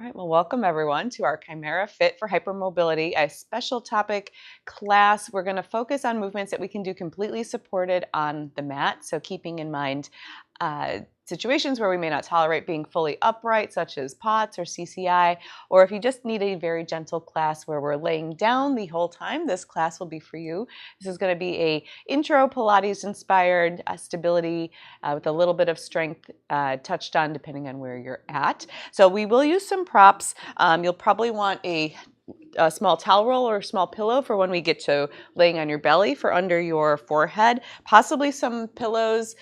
All right, well, welcome everyone to our ChimeraFit for Hypermobility, a special topic class. We're going to focus on movements that we can do completely supported on the mat. So keeping in mind situations where we may not tolerate being fully upright, such as POTS or CCI, or if you just need a very gentle class where we're laying down the whole time, this class will be for you. This is going to be a intro Pilates inspired stability with a little bit of strength touched on depending on where you're at. So we will use some props. You'll probably want a small towel roll or a small pillow for when we get to laying on your belly for under your forehead, possibly some pillows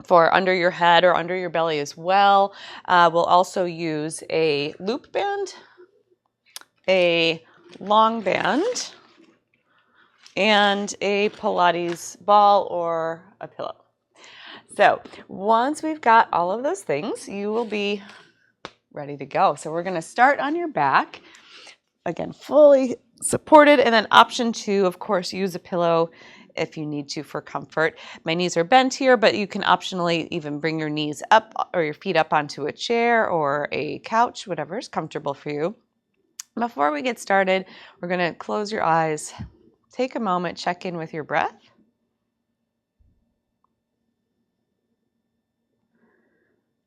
for under your head or under your belly as well. We'll also use a loop band, a long band, and a Pilates ball or a pillow. So once we've got all of those things, you will be ready to go. So we're going to start on your back, again, fully supported, and then option 2, of course, use a pillow if you need to for comfort. My knees are bent here, but you can optionally even bring your knees up or your feet up onto a chair or a couch, whatever is comfortable for you. Before we get started, we're going to close your eyes, take a moment, check in with your breath.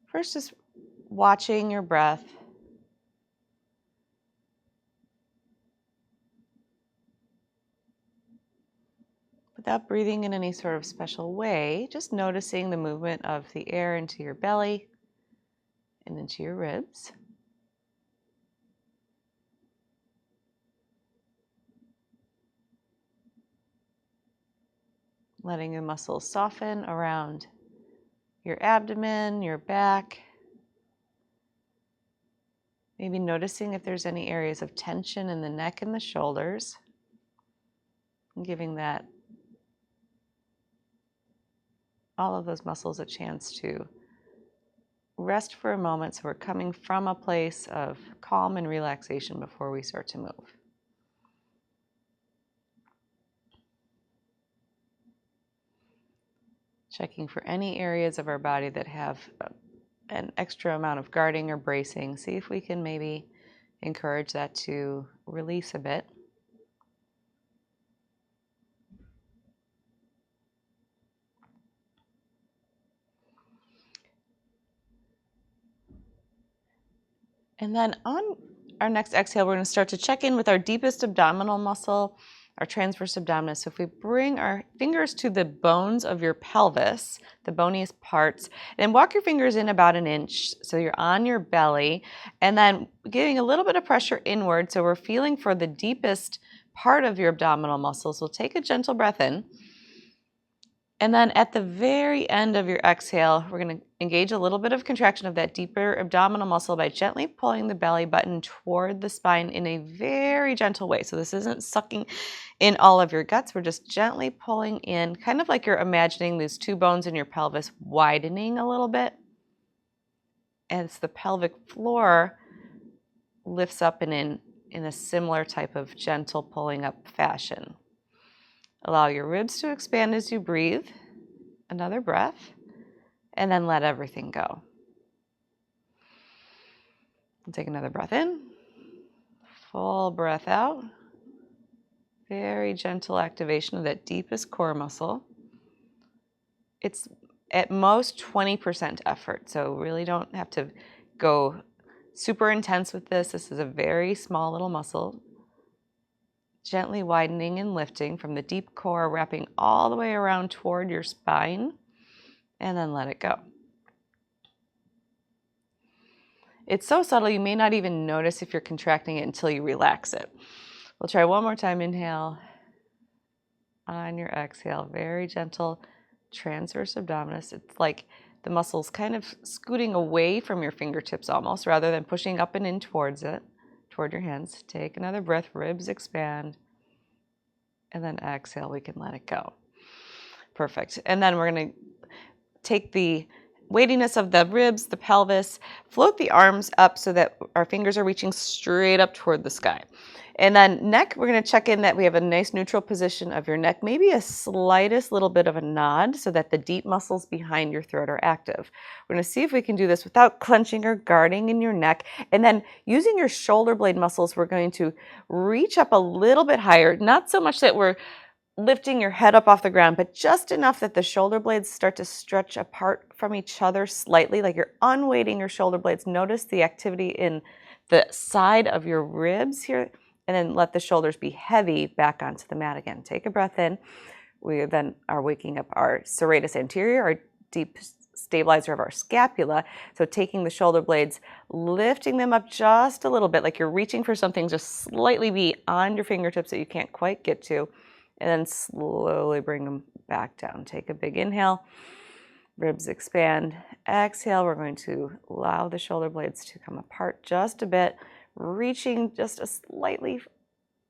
First, just watching your breath. Without breathing in any sort of special way, just noticing the movement of the air into your belly and into your ribs. Letting the muscles soften around your abdomen, your back. Maybe noticing if there's any areas of tension in the neck and the shoulders. And giving all of those muscles a chance to rest for a moment, so we're coming from a place of calm and relaxation before we start to move. Checking for any areas of our body that have an extra amount of guarding or bracing. See if we can maybe encourage that to release a bit. And then on our next exhale, we're going to start to check in with our deepest abdominal muscle, our transverse abdominis. So if we bring our fingers to the bones of your pelvis, the boniest parts, and walk your fingers in about an inch so you're on your belly, and then giving a little bit of pressure inward so we're feeling for the deepest part of your abdominal muscles. So take a gentle breath in. And then at the very end of your exhale, we're going to engage a little bit of contraction of that deeper abdominal muscle by gently pulling the belly button toward the spine in a very gentle way. So this isn't sucking in all of your guts. We're just gently pulling in, kind of like you're imagining these two bones in your pelvis widening a little bit. As the pelvic floor lifts up and in a similar type of gentle pulling up fashion. Allow your ribs to expand as you breathe. Another breath. And then let everything go. And take another breath in. Full breath out. Very gentle activation of that deepest core muscle. It's at most 20% effort, so really don't have to go super intense with this. This is a very small little muscle. Gently widening and lifting from the deep core, wrapping all the way around toward your spine, and then let it go. It's so subtle you may not even notice if you're contracting it until you relax it. We'll try one more time. Inhale. On your exhale, very gentle transverse abdominis. It's like the muscles kind of scooting away from your fingertips almost, rather than pushing up and in towards it. Toward your hands. Take another breath, ribs expand, and then exhale, we can let it go. Perfect. And then we're going to take the weightiness of the ribs, the pelvis. Float the arms up so that our fingers are reaching straight up toward the sky. And then neck, we're going to check in that we have a nice neutral position of your neck, maybe a slightest little bit of a nod so that the deep muscles behind your throat are active. We're going to see if we can do this without clenching or guarding in your neck. And then using your shoulder blade muscles, we're going to reach up a little bit higher, not so much that we're lifting your head up off the ground, but just enough that the shoulder blades start to stretch apart from each other slightly, like you're unweighting your shoulder blades. Notice the activity in the side of your ribs here, and then let the shoulders be heavy back onto the mat again. Take a breath in. We then are waking up our serratus anterior, our deep stabilizer of our scapula. So taking the shoulder blades, lifting them up just a little bit, like you're reaching for something just slightly beyond your fingertips that you can't quite get to, and then slowly bring them back down. Take a big inhale, ribs expand. Exhale, we're going to allow the shoulder blades to come apart just a bit, reaching just a slightly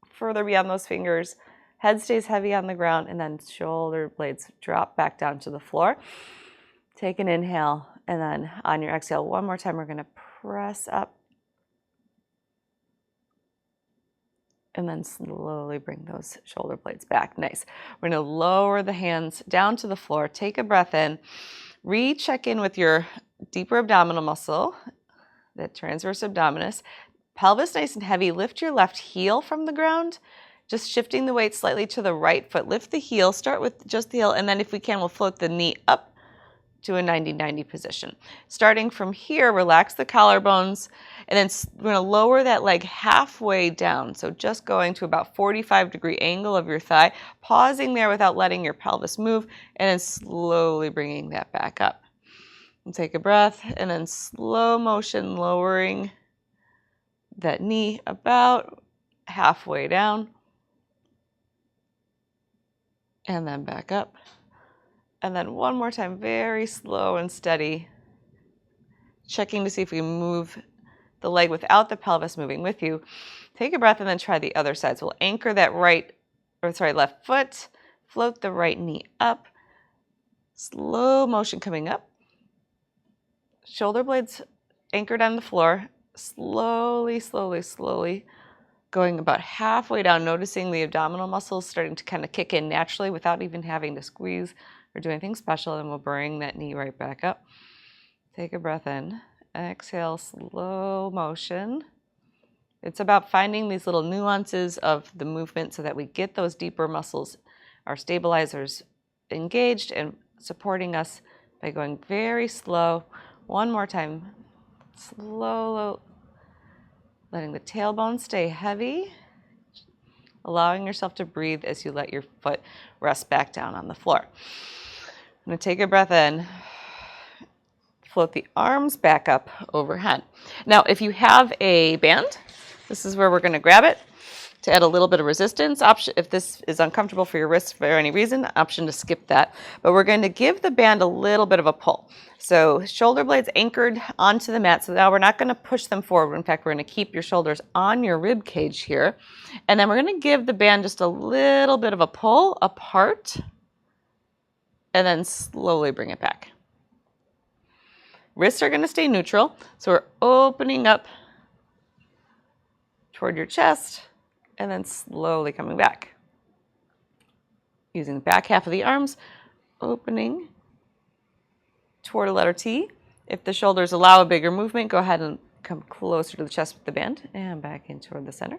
further beyond those fingers. Head stays heavy on the ground, and then shoulder blades drop back down to the floor. Take an inhale, and then on your exhale, one more time, we're going to press up. And then slowly bring those shoulder blades back. Nice. We're going to lower the hands down to the floor. Take a breath in. Recheck in with your deeper abdominal muscle, the transverse abdominis. Pelvis nice and heavy. Lift your left heel from the ground, just shifting the weight slightly to the right foot. Lift the heel. Start with just the heel, and then if we can, we'll float the knee up to a 90-90 position. Starting from here, relax the collarbones, and then we're going to lower that leg halfway down. So just going to about 45-degree angle of your thigh, pausing there without letting your pelvis move, and then slowly bringing that back up. And take a breath, and then slow motion lowering that knee about halfway down, and then back up. And then one more time, very slow and steady, checking to see if we move the leg without the pelvis moving with you. Take a breath and then try the other side. So we'll anchor that left foot, float the right knee up, slow motion coming up. Shoulder blades anchored on the floor, slowly, slowly, slowly going about halfway down, noticing the abdominal muscles starting to kind of kick in naturally without even having to squeeze or do anything special, and we'll bring that knee right back up. Take a breath in. Exhale, slow motion. It's about finding these little nuances of the movement so that we get those deeper muscles, our stabilizers, engaged and supporting us by going very slow. One more time. Slow, letting the tailbone stay heavy, allowing yourself to breathe as you let your foot rest back down on the floor. I'm going to take a breath in, float the arms back up overhead. Now, if you have a band, this is where we're going to grab it to add a little bit of resistance. Option, if this is uncomfortable for your wrists for any reason, option to skip that. But we're going to give the band a little bit of a pull. So shoulder blades anchored onto the mat. So now we're not going to push them forward. In fact, we're going to keep your shoulders on your rib cage here. And then we're going to give the band just a little bit of a pull apart, and then slowly bring it back. Wrists are going to stay neutral. So we're opening up toward your chest, and then slowly coming back. Using the back half of the arms, opening toward a letter T. If the shoulders allow a bigger movement, go ahead and come closer to the chest with the band, and back in toward the center.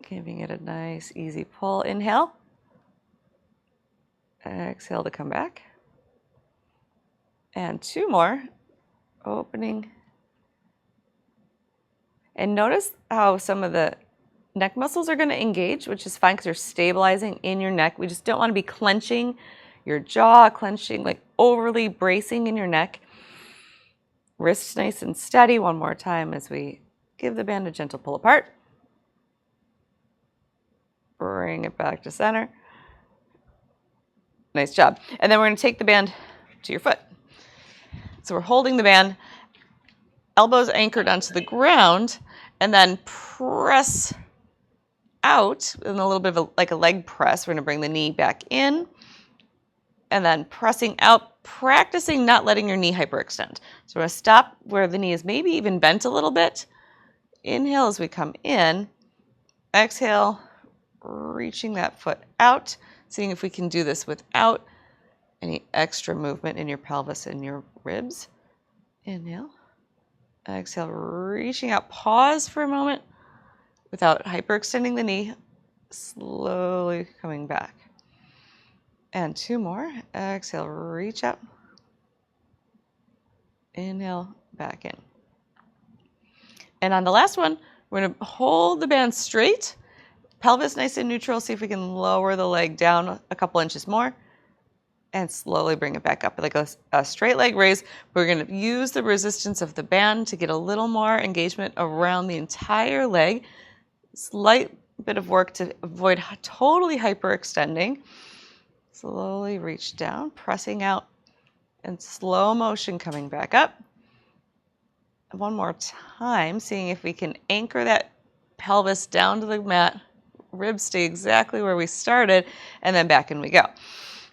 Giving it a nice, easy pull. Inhale. Exhale to come back. And two more. Opening. And notice how some of the neck muscles are going to engage, which is fine because they're stabilizing in your neck. We just don't want to be clenching your jaw, clenching, like overly bracing in your neck. Wrists nice and steady. One more time as we give the band a gentle pull apart. Bring it back to center. Nice job. And then we're going to take the band to your foot. So we're holding the band, elbows anchored onto the ground, and then press out in a little bit of like a leg press. We're going to bring the knee back in, And then pressing out, practicing not letting your knee hyperextend. So we're going to stop where the knee is maybe even bent a little bit. Inhale as we come in. Exhale, reaching that foot out, seeing if we can do this without any extra movement in your pelvis and your ribs. Inhale. Exhale, reaching out. Pause for a moment without hyperextending the knee. Slowly coming back. And 2 more. Exhale, reach out. Inhale, back in. And on the last one, we're going to hold the band straight. Pelvis nice and neutral. See if we can lower the leg down a couple inches more. And slowly bring it back up like a straight leg raise. We're going to use the resistance of the band to get a little more engagement around the entire leg. Slight bit of work to avoid totally hyperextending. Slowly reach down, pressing out, and slow motion coming back up. One more time, seeing if we can anchor that pelvis down to the mat. Ribs stay exactly where we started, and then back in we go.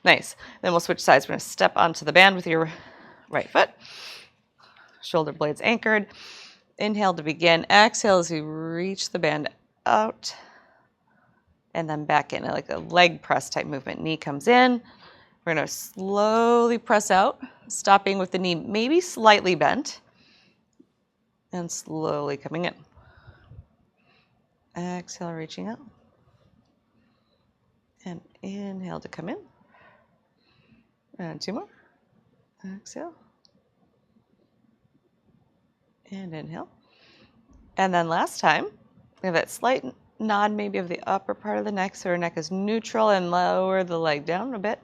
Nice. Then we'll switch sides. We're going to step onto the band with your right foot. Shoulder blades anchored. Inhale to begin. Exhale as you reach the band out. And then back in, like a leg press type movement. Knee comes in. We're going to slowly press out, stopping with the knee maybe slightly bent. And slowly coming in. Exhale, reaching out. And inhale to come in. And 2 more. Exhale. And inhale. And then last time, we have that slight nod maybe of the upper part of the neck so our neck is neutral, and lower the leg down a bit.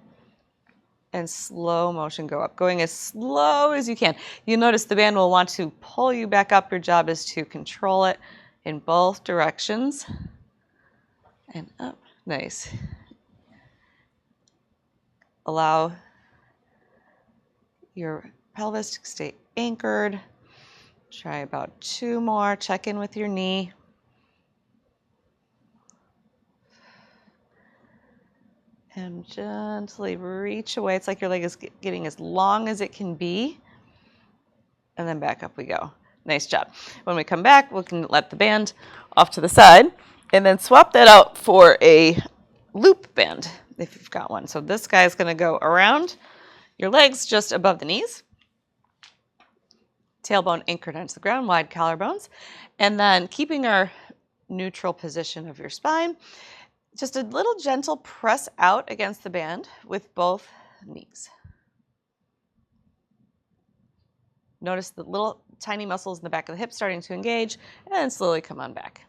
And slow motion go up, going as slow as you can. You'll notice the band will want to pull you back up. Your job is to control it in both directions. And up. Nice. Allow your pelvis to stay anchored. Try about 2 more. Check in with your knee. And gently reach away. It's like your leg is getting as long as it can be. And then back up we go. Nice job. When we come back, we can let the band off to the side and then swap that out for a loop band if you've got one. So this guy is going to go around your legs just above the knees. Tailbone anchored onto the ground, wide collarbones. And then keeping our neutral position of your spine, just a little gentle press out against the band with both knees. Notice the little tiny muscles in the back of the hips starting to engage, and then slowly come on back.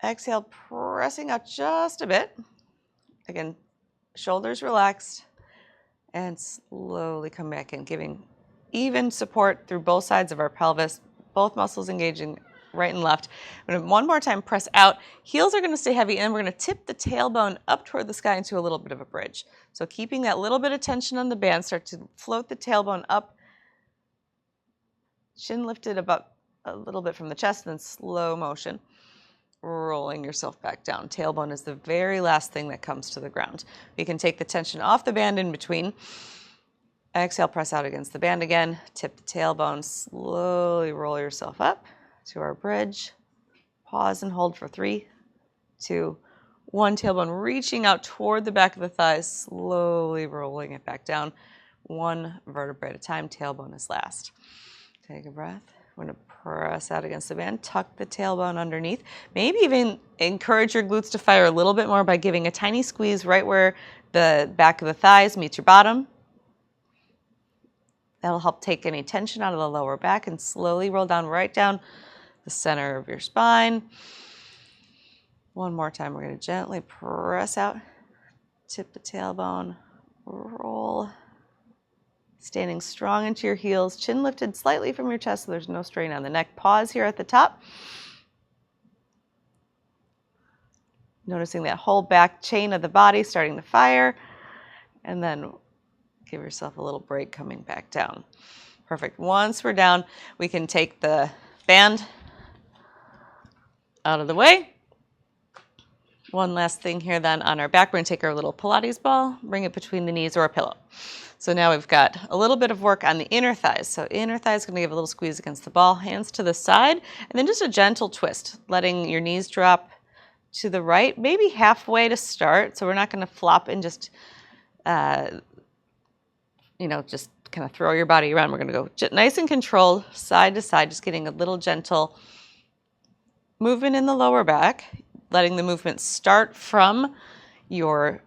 Exhale, pressing out just a bit. Again, shoulders relaxed, and slowly come back in, giving even support through both sides of our pelvis, both muscles engaging right and left. We're going to one more time press out. Heels are going to stay heavy, and we're going to tip the tailbone up toward the sky into a little bit of a bridge. So keeping that little bit of tension on the band, start to float the tailbone up. Chin lifted about a little bit from the chest, then slow motion, rolling yourself back down. Tailbone is the very last thing that comes to the ground. You can take the tension off the band in between. Exhale, press out against the band again. Tip the tailbone, slowly roll yourself up to our bridge. Pause and hold for 3, 2, 1. Tailbone reaching out toward the back of the thighs, slowly rolling it back down. 1 vertebrae at a time. Tailbone is last. Take a breath. We're going to press out against the band. Tuck the tailbone underneath. Maybe even encourage your glutes to fire a little bit more by giving a tiny squeeze right where the back of the thighs meets your bottom. That'll help take any tension out of the lower back and slowly roll down right down the center of your spine. One more time. We're going to gently press out. Tip the tailbone. Roll. Standing strong into your heels, chin lifted slightly from your chest so there's no strain on the neck. Pause here at the top. Noticing that whole back chain of the body starting to fire. And then give yourself a little break coming back down. Perfect. Once we're down, we can take the band out of the way. One last thing here then on our back, we're going to take our little Pilates ball, bring it between the knees or a pillow. So now we've got a little bit of work on the inner thighs. So inner thighs going to give a little squeeze against the ball, hands to the side, and then just a gentle twist, letting your knees drop to the right, maybe halfway to start. So we're not going to flop and just, just kind of throw your body around. We're going to go nice and controlled, side to side, just getting a little gentle movement in the lower back, letting the movement start from your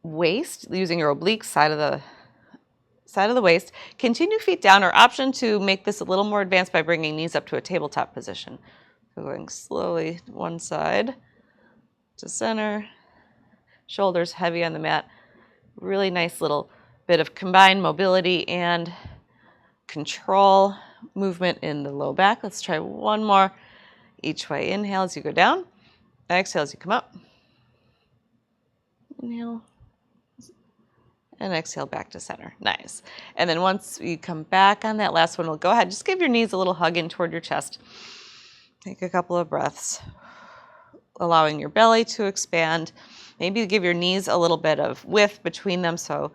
waist, using your oblique side of the waist. Continue feet down, or option to make this a little more advanced by bringing knees up to a tabletop position. So going slowly one side to center, shoulders heavy on the mat. Really nice little bit of combined mobility and control movement in the low back. Let's try one more each way. Inhale as you go down, exhale as you come up. Inhale. And exhale back to center. Nice. And then once you come back on that last one, we'll go ahead. Just give your knees a little hug in toward your chest. Take a couple of breaths, allowing your belly to expand. Maybe give your knees a little bit of width between them so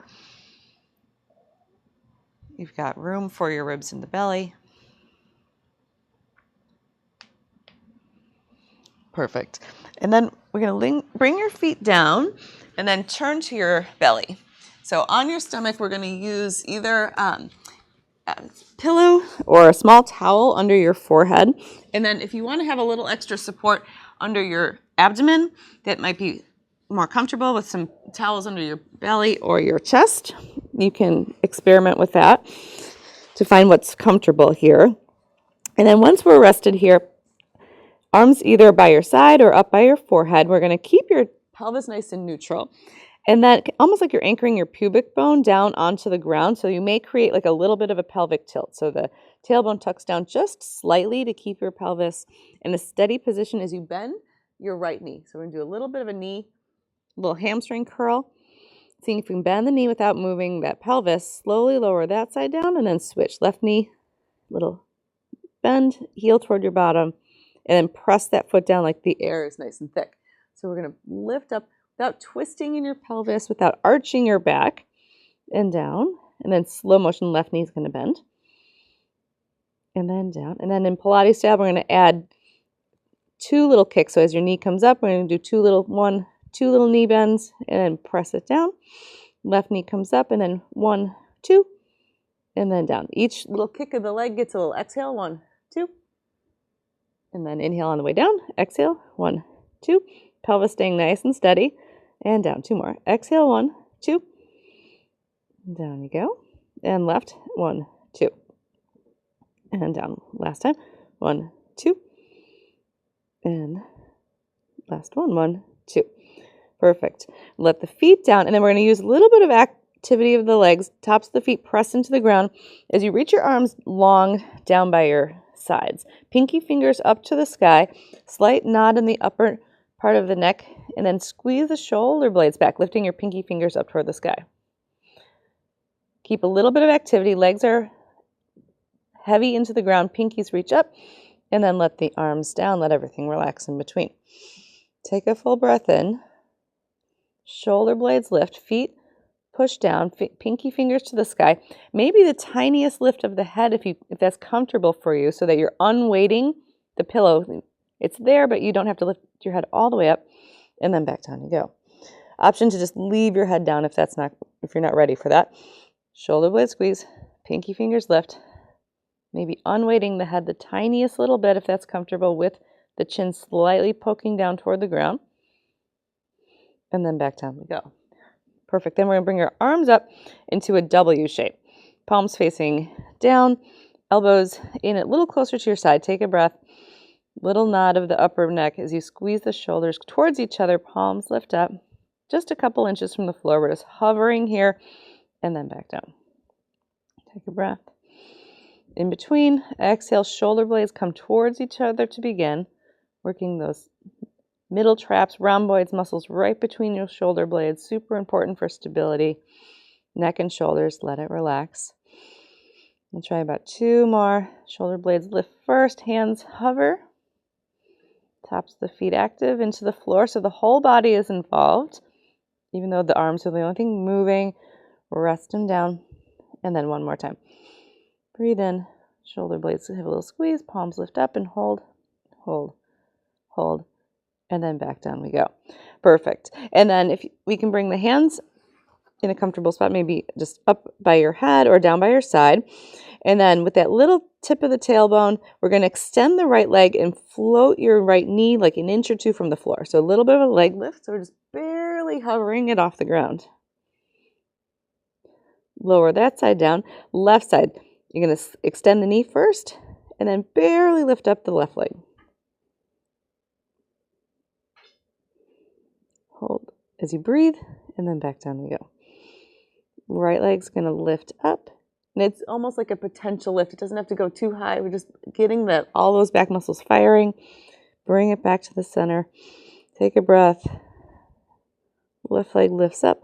you've got room for your ribs in the belly. Perfect. And then we're going to bring your feet down and then turn to your belly. So on your stomach, we're going to use either a pillow or a small towel under your forehead. And then if you want to have a little extra support under your abdomen, that might be more comfortable with some towels under your belly or your chest. You can experiment with that to find what's comfortable here. And then once we're rested here, arms either by your side or up by your forehead, we're going to keep your pelvis nice and neutral. And then almost like you're anchoring your pubic bone down onto the ground. So you may create like a little bit of a pelvic tilt. So the tailbone tucks down just slightly to keep your pelvis in a steady position as you bend your right knee. So we're going to do a little bit of a little hamstring curl. Seeing if we can bend the knee without moving that pelvis. Slowly lower that side down and then switch. Left knee, little bend, heel toward your bottom, and then press that foot down like the air is nice and thick. So we're going to lift up without twisting in your pelvis, without arching your back, and down. And then slow motion, left knee is going to bend. And then down. And then in Pilates style, we're going to add 2 little kicks. So as your knee comes up, we're going to do 2 little knee bends, and then press it down. Left knee comes up, and then 1, 2, and then down. Each little kick of the leg gets a little exhale. 1, 2. And then inhale on the way down. Exhale. 1, 2. Pelvis staying nice and steady. And down. 2 more. Exhale. 1, 2. Down you go. And left. 1, 2. And down. Last time. 1, 2. And last one. 1, 2. Perfect. Let the feet down. And then we're going to use a little bit of activity of the legs. Tops of the feet press into the ground as you reach your arms long down by your sides. Pinky fingers up to the sky. Slight nod in the upper part of the neck, and then squeeze the shoulder blades back, lifting your pinky fingers up toward the sky. Keep a little bit of activity. Legs are heavy into the ground. Pinkies reach up, and then let the arms down. Let everything relax in between. Take a full breath in. Shoulder blades lift. Feet push down. Pinky fingers to the sky. Maybe the tiniest lift of the head if that's comfortable for you, so that you're unweighting the pillow. It's there, but you don't have to lift your head all the way up, and then back down you go. Option to just leave your head down if you're not ready for that. Shoulder blade squeeze, pinky fingers lift, maybe unweighting the head the tiniest little bit if that's comfortable, with the chin slightly poking down toward the ground, and then back down we go. Perfect. Then we're going to bring your arms up into a W shape. Palms facing down, elbows in a little closer to your side. Take a breath. Little nod of the upper neck as you squeeze the shoulders towards each other. Palms lift up just a couple inches from the floor. We're just hovering here and then back down. Take a breath. In between, exhale, shoulder blades come towards each other to begin. Working those middle traps, rhomboids muscles right between your shoulder blades. Super important for stability. Neck and shoulders, let it relax. We'll try about 2 more. Shoulder blades lift first, hands hover. Tops of the feet active into the floor, so the whole body is involved. Even though the arms are the only thing moving, rest them down. And then one more time. Breathe in, shoulder blades have a little squeeze, palms lift up and hold, hold, hold, and then back down we go. Perfect. And then if we can bring the hands in a comfortable spot, maybe just up by your head or down by your side. And then with that little tip of the tailbone, we're going to extend the right leg and float your right knee like an inch or two from the floor. So a little bit of a leg lift. So we're just barely hovering it off the ground. Lower that side down. Left side, you're going to extend the knee first and then barely lift up the left leg. Hold as you breathe and then back down we go. Right leg's going to lift up. And it's almost like a potential lift. It doesn't have to go too high. We're just getting all those back muscles firing. Bring it back to the center. Take a breath. Left leg lifts up.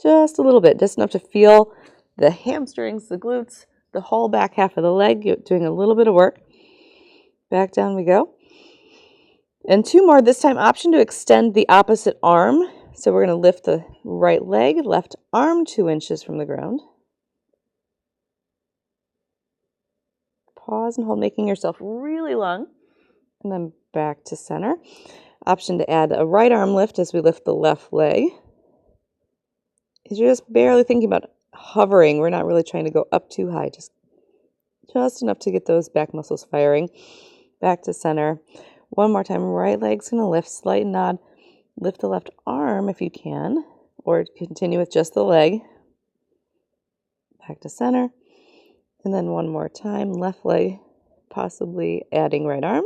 Just a little bit. Just enough to feel the hamstrings, the glutes, the whole back half of the leg doing a little bit of work. Back down we go. And two more. This time, option to extend the opposite arm. So we're going to lift the right leg, left arm 2 inches from the ground. Pause and hold, making yourself really long. And then back to center. Option to add a right arm lift as we lift the left leg. As you're just barely thinking about hovering. We're not really trying to go up too high. Just enough to get those back muscles firing. Back to center. One more time. Right leg's going to lift, slight nod. Lift the left arm if you can, or continue with just the leg. Back to center. And then one more time, left leg, possibly adding right arm.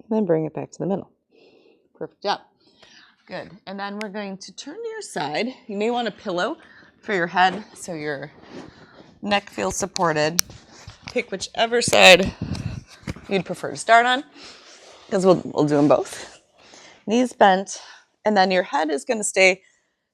And then bring it back to the middle. Perfect job. Good. And then we're going to turn to your side. You may want a pillow for your head so your neck feels supported. Pick whichever side you'd prefer to start on, because we'll do them both. Knees bent, and then your head is going to stay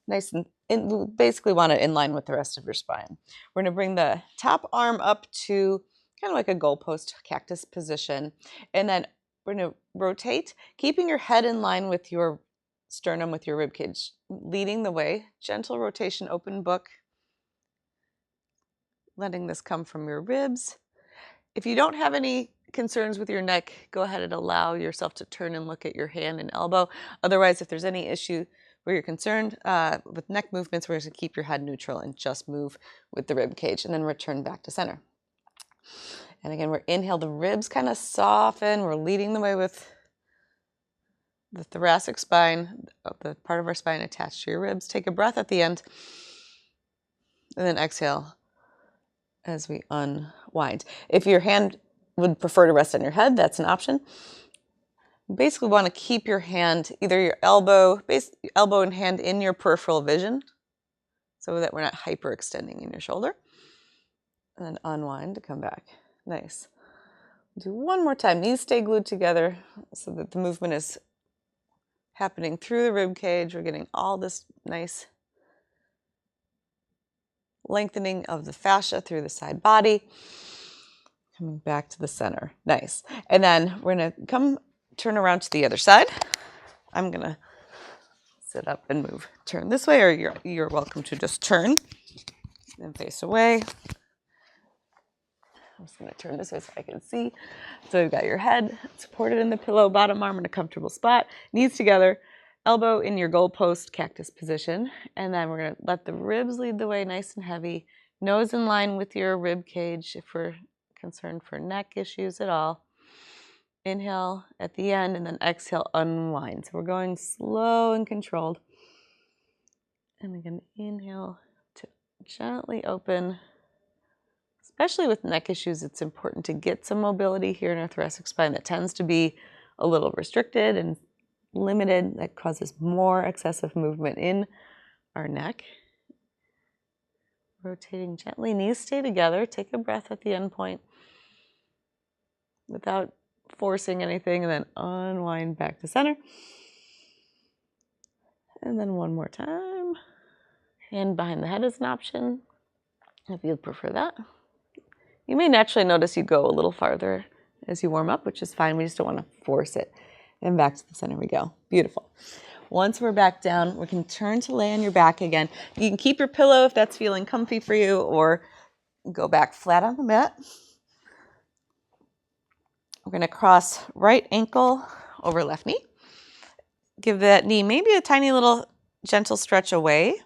nice and basically want it in line with the rest of your spine. We're going to bring the top arm up to kind of like a goalpost cactus position, and then we're going to rotate, keeping your head in line with your sternum, with your rib cage, leading the way. Gentle rotation, open book, letting this come from your ribs. If you don't have any concerns with your neck, go ahead and allow yourself to turn and look at your hand and elbow. Otherwise, if there's any issue where you're concerned with neck movements, we're going to keep your head neutral and just move with the rib cage and then return back to center. And again, we're inhale, the ribs kind of soften. We're leading the way with the thoracic spine, the part of our spine attached to your ribs. Take a breath at the end and then exhale as we unwind. If your hand would prefer to rest on your head, that's an option. Basically want to keep your hand, either your elbow and hand in your peripheral vision so that we're not hyperextending in your shoulder. And then unwind to come back. Nice. Do one more time. Knees stay glued together so that the movement is happening through the rib cage. We're getting all this nice lengthening of the fascia through the side body. Coming back to the center. Nice. And then we're going to turn around to the other side. I'm going to sit up and move. Turn this way, or you're welcome to just turn and face away. I'm just going to turn this way so I can see. So you've got your head supported in the pillow, bottom arm in a comfortable spot, knees together, elbow in your goalpost cactus position. And then we're going to let the ribs lead the way, nice and heavy. Nose in line with your rib cage if we're concerned for neck issues at all. Inhale at the end and then exhale, unwind. So we're going slow and controlled. And again, inhale to gently open. Especially with neck issues, it's important to get some mobility here in our thoracic spine that tends to be a little restricted and limited. That causes more excessive movement in our neck. Rotating gently, knees stay together. Take a breath at the end point without forcing anything, and then unwind back to center. And then one more time. Hand behind the head is an option if you'd prefer that. You may naturally notice you go a little farther as you warm up, which is fine. We just don't want to force it. And back to the center we go. Beautiful. Once we're back down, we can turn to lay on your back again. You can keep your pillow if that's feeling comfy for you, or go back flat on the mat. We're going to cross right ankle over left knee. Give that knee maybe a tiny little gentle stretch away,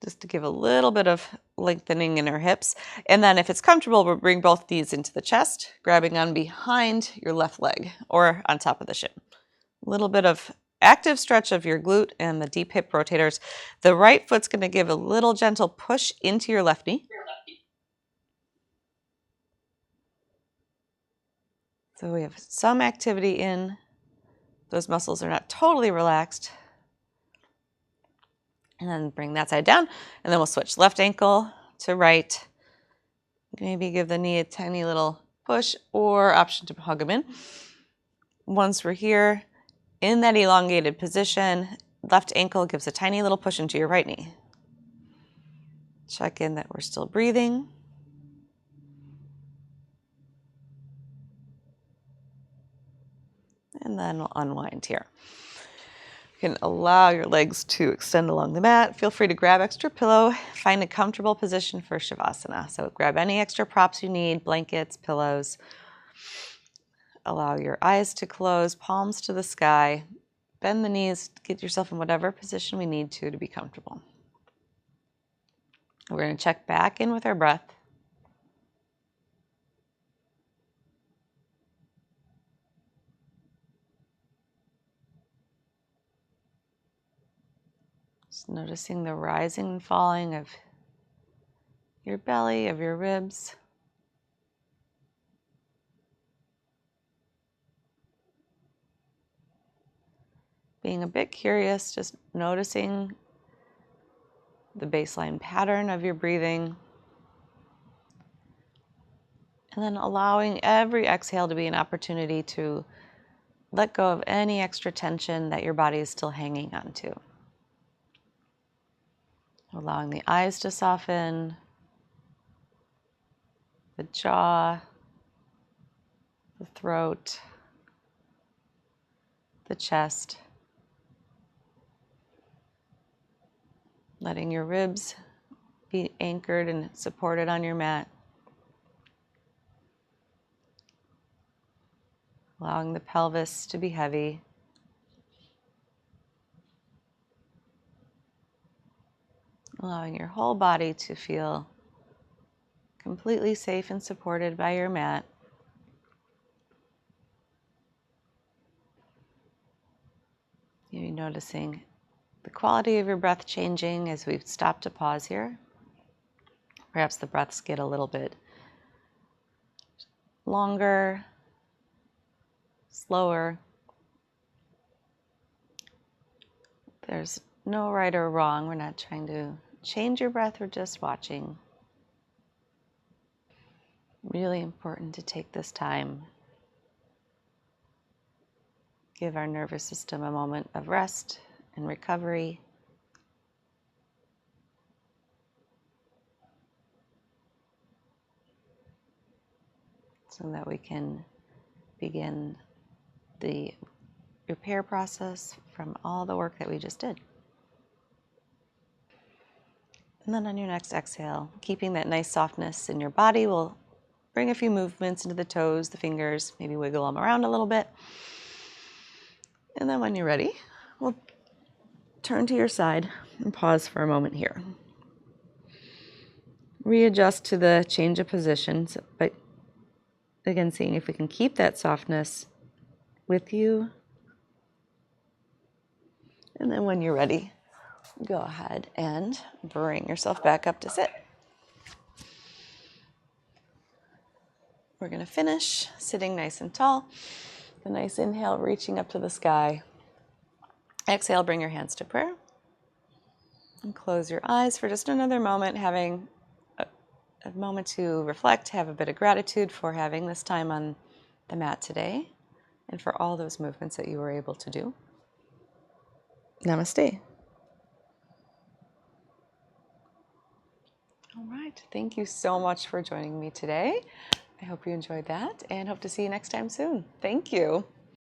just to give a little bit of lengthening in our hips. And then if it's comfortable, we'll bring both knees into the chest, grabbing on behind your left leg or on top of the shin. A little bit of active stretch of your glute and the deep hip rotators. The right foot's going to give a little gentle push into your left knee. So we have some activity in those muscles are not totally relaxed. And then bring that side down, and then we'll switch left ankle to right. Maybe give the knee a tiny little push, or option to hug them in. Once we're here in that elongated position, left ankle gives a tiny little push into your right knee. Check in that we're still breathing. And then we'll unwind here. You can allow your legs to extend along the mat. Feel free to grab extra pillow. Find a comfortable position for Shavasana. So grab any extra props you need, blankets, pillows. Allow your eyes to close, palms to the sky. Bend the knees, get yourself in whatever position we need to be comfortable. We're going to check back in with our breath. Just noticing the rising and falling of your belly, of your ribs. Being a bit curious, just noticing the baseline pattern of your breathing. And then allowing every exhale to be an opportunity to let go of any extra tension that your body is still hanging on to. Allowing the eyes to soften, the jaw, the throat, the chest. Letting your ribs be anchored and supported on your mat. Allowing the pelvis to be heavy. Allowing your whole body to feel completely safe and supported by your mat. You're noticing the quality of your breath changing as we've stopped to pause here. Perhaps the breaths get a little bit longer, slower. There's no right or wrong. We're not trying to change your breath. We're just watching. Really important to take this time. Give our nervous system a moment of rest and recovery. So that we can begin the repair process from all the work that we just did. And then on your next exhale, keeping that nice softness in your body, we'll bring a few movements into the toes, the fingers, maybe wiggle them around a little bit. And then when you're ready, we'll turn to your side and pause for a moment here. Readjust to the change of positions, but again, seeing if we can keep that softness with you. And then when you're ready, go ahead and bring yourself back up to sit. We're going to finish sitting nice and tall. A nice inhale, reaching up to the sky. Exhale, bring your hands to prayer. And close your eyes for just another moment, having a moment to reflect, have a bit of gratitude for having this time on the mat today and for all those movements that you were able to do. Namaste. All right. Thank you so much for joining me today. I hope you enjoyed that and hope to see you next time soon. Thank you.